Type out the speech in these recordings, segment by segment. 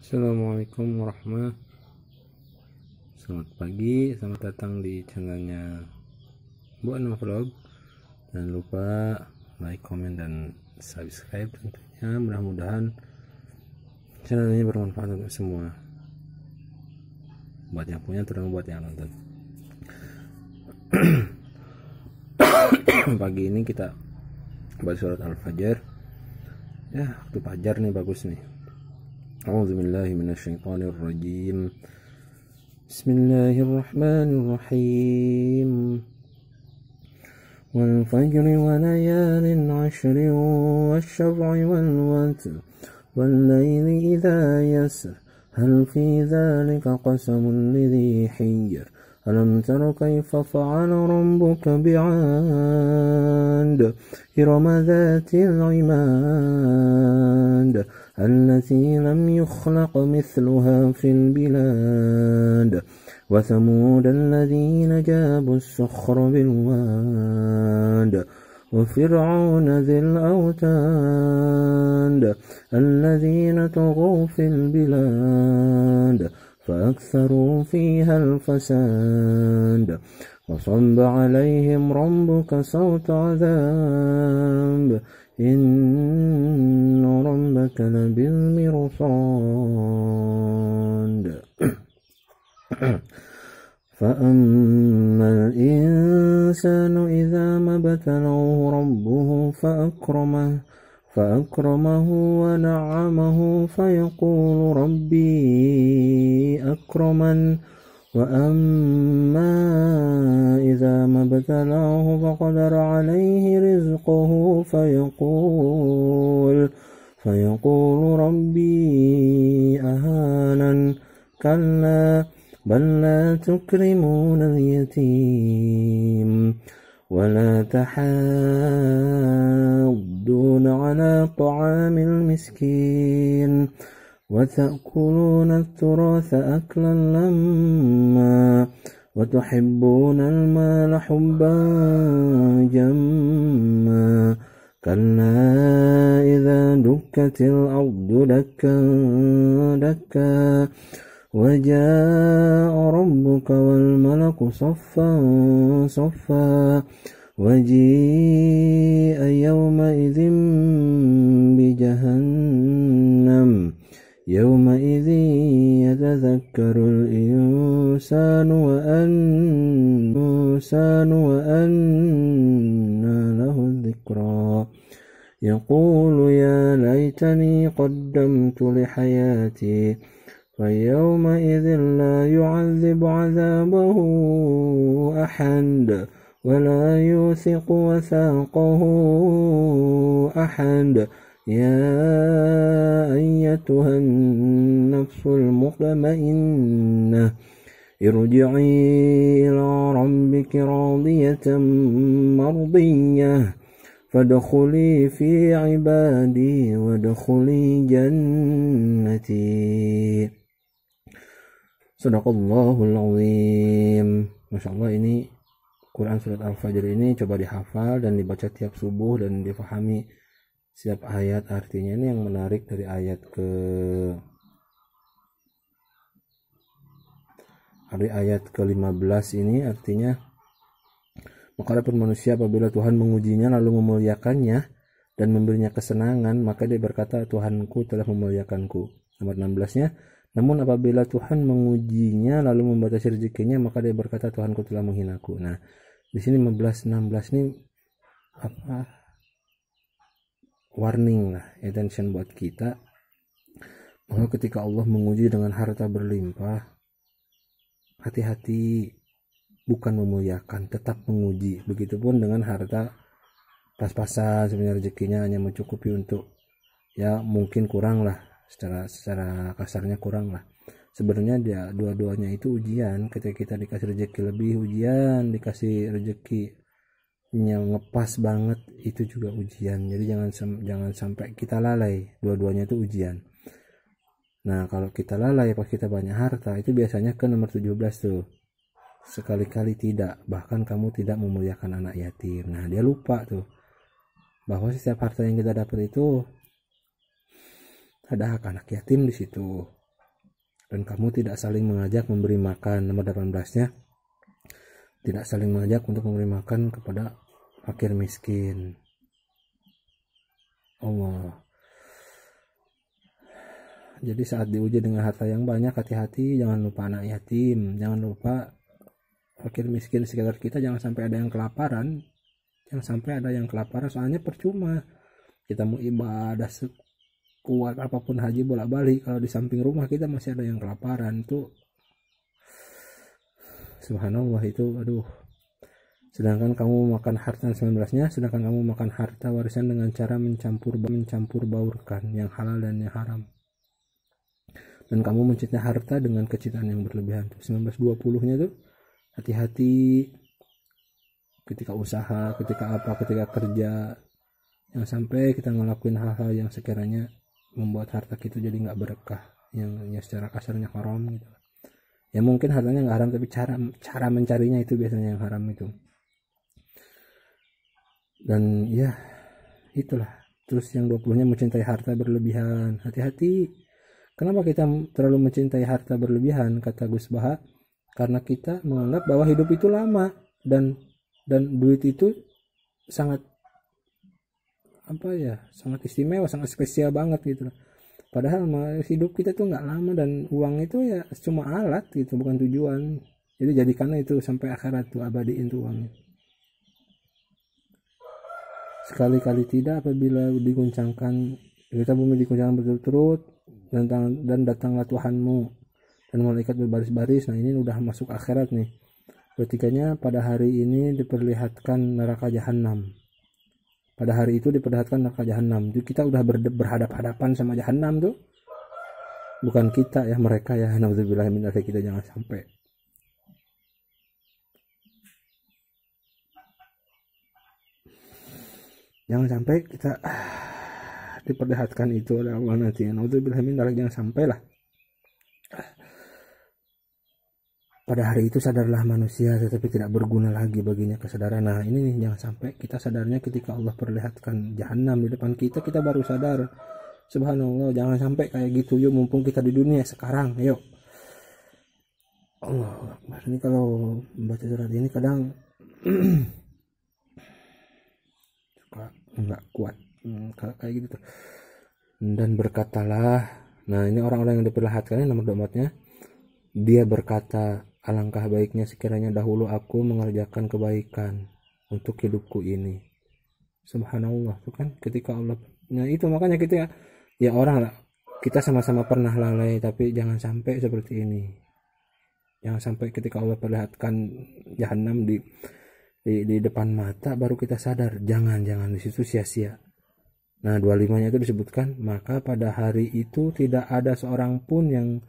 Assalamualaikum warahmatullahi wabarakatuh. Selamat pagi, selamat datang di channelnya Bu Anam Vlog. Jangan lupa like, komen, dan subscribe tentunya. Mudah-mudahan channel ini bermanfaat untuk semua, buat yang punya terutama buat yang nonton. Pagi ini kita baca surat Al-Fajr. Ya, waktu fajar nih bagus nih. A'udzubillahi minasyaitonirrajim. Bismillahirrahmanirrahim. Wal fajri wa layalin 'ashrin wasyaf'i wal watr wal layli idza yasr hal fi dzalika qasamun lidhi hijr alam tara kayfa fa'ala rabbuka bi'ad irama dhatil 'imad التي لم يخلق مثلها في البلاد وثمود الذين جابوا الصخر بالواد وفرعون ذي الأوتاد الذين طغوا في البلاد فأكثروا فيها الفساد وصب عليهم ربك صوت عذاب إن ربك لبالمرصاد فأما الإنسان إذا ما ابتلاه ربه فأكرمه ونعمه فيقول ربي أكرمن وأما إذا ما ابتلاه فقدر عليه رزقه فيقول ربي أهانن كلا بل لا تكرمون اليتيم ولا تحاضون على طعام المسكين وتأكلون التراث أكلا لما وتحبون المال حبا جما كلا إذا دكت الأرض دكا دكا وجاء ربك والملك صفا صفا وجيء يومئذ بجهنم يومئذ يتذكر الإنسان وأنى له الذكرى يقول يا ليتني قدمت لحياتي فيومئذ لا يعذب عذابه أحد ولا يوثق وثاقه أحد يا أيتها النفس المطمئنة ارجعي إلى ربك راضية مرضية فادخلي في عبادي وادخلي جنتي. Sadaqallahul azim. Masya Allah, ini Quran surat Al-Fajr ini coba dihafal dan dibaca tiap subuh dan difahami setiap ayat artinya. Ini yang menarik dari ayat ke-15 ini artinya, maka adapun manusia apabila Tuhan mengujinya lalu memuliakannya dan memberinya kesenangan, maka dia berkata Tuhanku telah memuliakanku. Nomor 16-nya, namun apabila Tuhan mengujinya lalu membatasi rezekinya, maka dia berkata Tuhanku telah menghinaku. Nah, di sini 15-16 ini warning lah, attention buat kita bahwa ketika Allah menguji dengan harta berlimpah, hati-hati, bukan memuliakan, tetap menguji. Begitupun dengan harta pas-pasan, sebenarnya rezekinya hanya mencukupi untuk ya mungkin kurang lah, secara kasarnya kurang lah. Sebenarnya dia dua-duanya itu ujian. Ketika kita dikasih rezeki lebih, ujian. Dikasih rezeki yang ngepas banget, itu juga ujian. Jadi jangan sampai kita lalai, dua-duanya itu ujian. Nah, kalau kita lalai pas kita banyak harta, itu biasanya ke nomor 17 tuh, sekali-kali tidak, bahkan kamu tidak memuliakan anak yatim. Nah, dia lupa tuh bahwa setiap harta yang kita dapat itu ada hak anak yatim di situ. dan kamu tidak saling mengajak memberi makan. Nomor 18-nya, tidak saling mengajak untuk memberi makan kepada fakir miskin. Allah. Jadi saat diuji dengan harta yang banyak, hati-hati, jangan lupa anak yatim, jangan lupa fakir miskin sekitar kita, jangan sampai ada yang kelaparan. Jangan sampai ada yang kelaparan, soalnya percuma kita mau ibadah sekuat apapun haji bolak-balik, kalau di samping rumah kita masih ada yang kelaparan, itu subhanallah, itu aduh. Sedangkan kamu makan harta 19-nya, sedangkan kamu makan harta warisan dengan cara mencampur baurkan yang halal dan yang haram. Dan kamu mencintai harta dengan kecintaan yang berlebihan. 19-20-nya tuh hati-hati ketika usaha, ketika kerja, yang sampai kita ngelakuin hal-hal yang sekiranya membuat harta kita jadi nggak berkah, yang secara kasarnya haram gitu. Ya mungkin hartanya nggak haram, tapi cara mencarinya itu biasanya yang haram itu. Dan ya itulah. Terus yang 20-nya mencintai harta berlebihan. Hati-hati. Kenapa kita terlalu mencintai harta berlebihan? Kata Gus Baha, karena kita menganggap bahwa hidup itu lama dan duit itu sangat sangat istimewa, sangat spesial banget gitu. Padahal hidup kita tuh nggak lama, dan uang itu ya cuma alat gitu, bukan tujuan. Jadi jadikanlah itu sampai akhirat tuh, abadiin tuh uangnya. Sekali-kali tidak apabila diguncangkan, kita bumi diguncangkan berturut-turut, dan datanglah Tuhanmu dan malaikat berbaris-baris. Nah ini udah masuk akhirat nih. Ketiganya, pada hari ini diperlihatkan neraka jahanam. Pada hari itu diperlihatkan neraka jahanam. Jadi kita udah berhadap-hadapan sama jahanam tuh. Bukan kita ya, mereka ya. Nauzubillah min dzalik, kita jangan sampai. Jangan sampai kita diperlihatkan itu oleh Allah nanti. Nauzubillah min dzalik, jangan sampai lah. Pada hari itu sadarlah manusia, tetapi tidak berguna lagi baginya kesadaran. Nah ini nih, jangan sampai kita sadarnya ketika Allah perlihatkan jahanam di depan kita, kita baru sadar. Subhanallah, jangan sampai kayak gitu. Yuk, mumpung kita di dunia sekarang, yuk. Allah Akbar. Ini kalau membaca surat ini kadang suka nggak kuat kayak gitu tuh. Dan berkatalah, nah ini orang-orang yang diperlihatkan, nomor 24-nya, dia berkata, alangkah baiknya sekiranya dahulu aku mengerjakan kebaikan untuk hidupku ini. Subhanallah, itu kan ketika Allah. Nah itu makanya kita ya orang lah, kita sama-sama pernah lalai, tapi jangan sampai seperti ini. Jangan sampai ketika Allah perlihatkan jahanam di depan mata baru kita sadar. Jangan di situ sia-sia. Nah 25-nya itu disebutkan, maka pada hari itu tidak ada seorang pun yang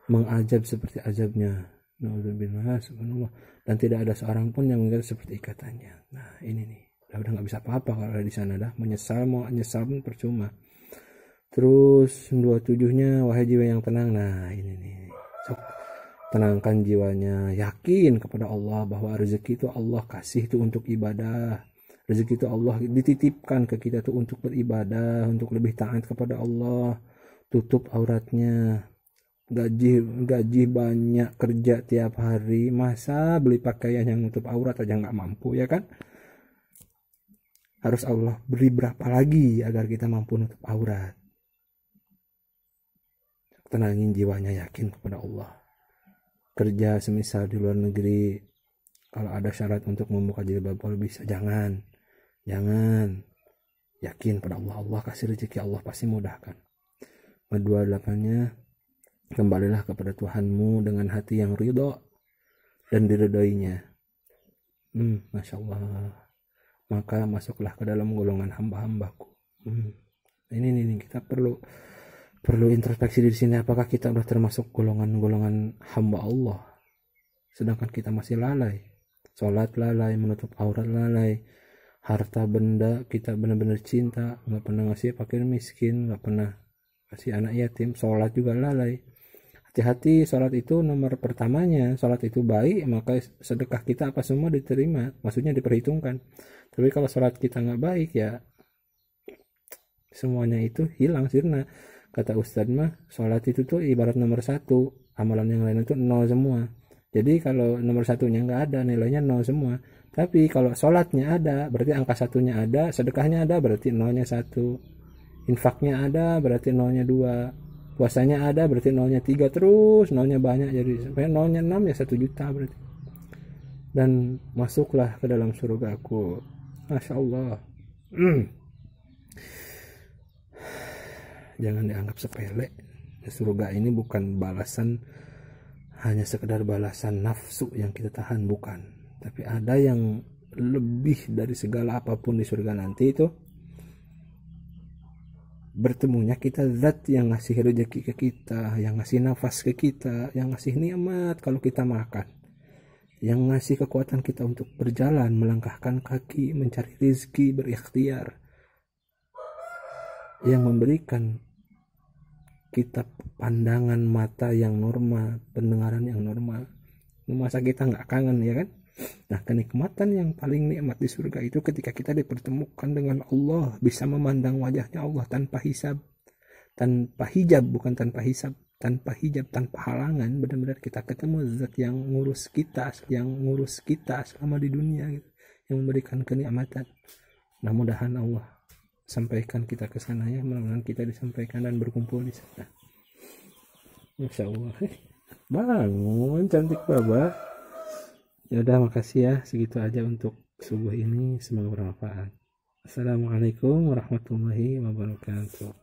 mengajab seperti azabnya. Nauzubillah, subhanallah. Dan tidak ada seorang pun yang mengikat seperti ikatannya. Nah ini nih, udah nggak bisa apa-apa kalau ada di sana, dah menyesal, mau nyesal pun percuma. Terus 27-nya, wahai jiwa yang tenang. Nah ini nih, sok tenangkan jiwanya, yakin kepada Allah bahwa rezeki itu Allah kasih itu untuk ibadah. Rezeki itu Allah dititipkan ke kita tuh untuk beribadah, untuk lebih taat kepada Allah. Tutup auratnya. Gaji banyak, kerja tiap hari, masa beli pakaian yang nutup aurat aja nggak mampu, ya kan? Harus Allah beri berapa lagi agar kita mampu nutup aurat. Tenangin jiwanya, yakin kepada Allah. Kerja semisal di luar negeri, kalau ada syarat untuk membuka jilbab kalau bisa, jangan. Yakin pada Allah, Allah kasih rezeki, Allah pasti mudahkan. 28-nya, kembalilah kepada Tuhanmu dengan hati yang ridho dan diridhoinya. Masya Allah. Maka masuklah ke dalam golongan hamba-hambaku. Ini kita perlu introspeksi di sini. Apakah kita sudah termasuk golongan hamba Allah? Sedangkan kita masih lalai. Sholat lalai, menutup aurat lalai, harta benda kita benar-benar cinta, nggak pernah ngasih fakir miskin, nggak pernah kasih anak yatim. Sholat juga lalai. Hati-hati, sholat itu nomor pertamanya. Sholat itu baik, maka sedekah kita apa semua diterima, maksudnya diperhitungkan. Tapi kalau sholat kita nggak baik, ya semuanya itu hilang sirna. kata Ustadz mah sholat itu tuh ibarat nomor 1, amalan yang lain itu 0 semua. Jadi kalau nomor 1-nya nggak ada, nilainya 0 semua. Tapi kalau sholatnya ada, berarti angka 1-nya ada, sedekahnya ada, berarti 0-nya 1, infaknya ada, berarti 0-nya 2, puasanya ada, berarti 0-nya 3, terus 0-nya banyak, jadi sampai 0-nya 6 ya 1 juta berarti. Dan masuklah ke dalam surga aku. Masya Allah. Jangan dianggap sepele. Surga ini bukan balasan, hanya sekedar balasan nafsu yang kita tahan, bukan. Tapi ada yang lebih dari segala apapun di surga nanti, itu bertemunya kita zat yang ngasih rezeki ke kita, yang ngasih nafas ke kita, yang ngasih nikmat kalau kita makan, yang ngasih kekuatan kita untuk berjalan, melangkahkan kaki, mencari rezeki, berikhtiar, yang memberikan kita pandangan mata yang normal, pendengaran yang normal. Masa kita nggak kangen, ya kan? Nah, kenikmatan yang paling nikmat di surga itu ketika kita dipertemukan dengan Allah, bisa memandang wajahnya Allah tanpa hisab, tanpa hijab, bukan tanpa hisab, tanpa hijab, tanpa halangan. Benar-benar kita ketemu zat yang ngurus kita selama di dunia gitu, yang memberikan kenikmatan. Nah, mudahan Allah sampaikan kita ke sana ya, mudah-mudahan kita disampaikan dan berkumpul di sana. Masya Allah, bangun cantik baba. Ya udah, makasih ya, segitu aja untuk subuh ini, semoga bermanfaat. Assalamualaikum warahmatullahi wabarakatuh.